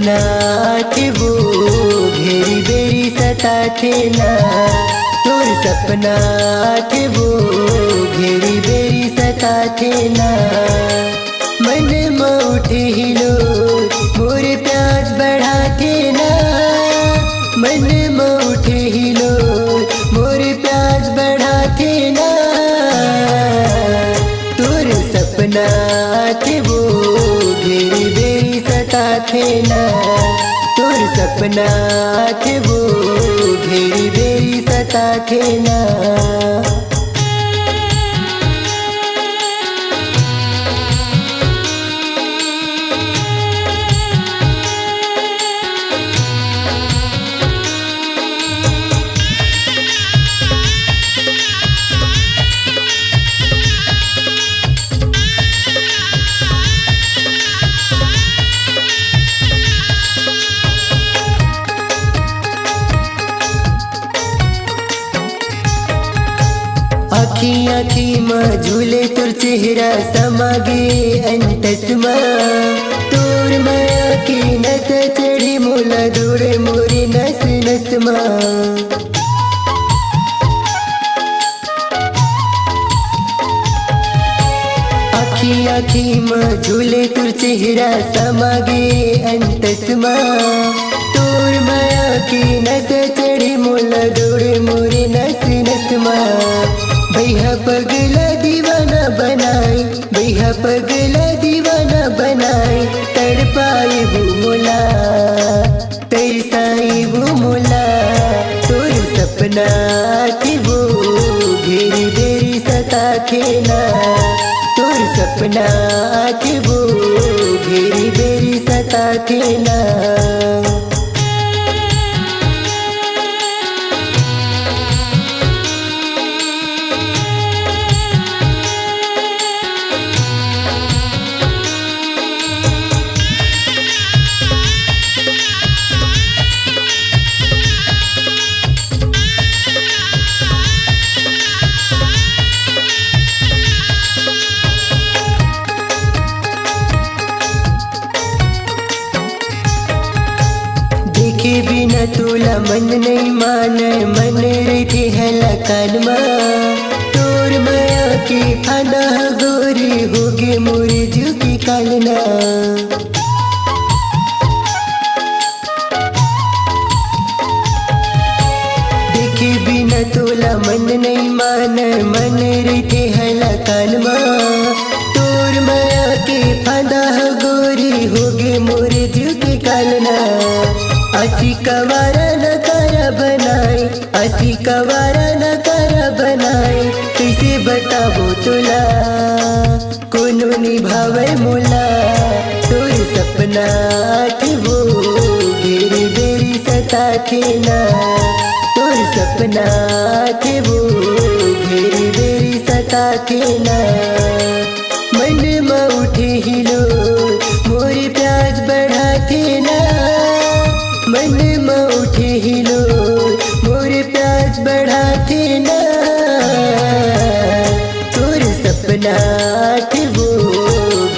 सपना थे वो घेरी बेरी सताथे ना, तोर सपना थे वो घेरी बेरी सताथे ना। मन में उठे हिलो मोर प्यास बढ़ाथे ना, मन में उठे हिलो मोर प्यास बढ़ाथे ना। तोर सपना थे वो घेरी बेरी सताथे ना, तोर सपना थे वो घेरी बेरी सताथे ना। आखी आखी में झूले तुर चेहरा समागे अंतसमा, तोर माया की नस चढ़ी मोला दूरे मोरी नस नसमा। आखी आखी में झूले तुर चेहरा समागे अंतसमा, तोर माया की नस चढ़ी मोला दूरे मोरी नस नसमा। भैया पगला दीवाना बनाई, भैया पगला दीवाना बनाई, तड़पाई वो मोला तरसाई वो मोला। तोर सपना थे वो घेरी बेरी सताथे ना, तोर सपना थे वो घेरी बेरी सताथे ना। देखे बिना तोला मन नहीं माने, मन रहती है लकान में। तोर माया के खाना गोरी होगे मोरे झुकी कालना। देखे बिना तोला मन नहीं माने, मन रहती है लकान में। तोर माया के फादा गोरी होगे मोरे झुकी कालना। असी कवारा न करा बनाई, असी कवारा न करा बनाई, कैसे बताबो तोला कोनो निभावे मोला। तोर सपना थे वो घेरी बेरी सताथे ना, तोर सपना थे वो घेरी बेरी सताथे ना। मन में उठे हिलो मोर प्यास बढ़ाथे ना, मन में उठे हिलो मोर प्यास बढ़ाथे ना। तोर सपना थे वो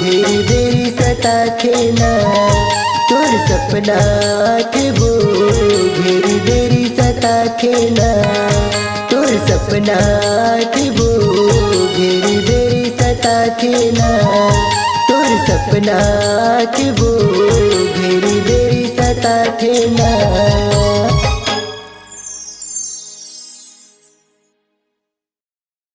घेरी बेरी सताथे ना, तोर सपना थे वो घेरी बेरी सताथे ना। तोर सपना थे वो घेरी बेरी सताथे ना, तोर सपना थे वो घेरी बेरी सताथे ना।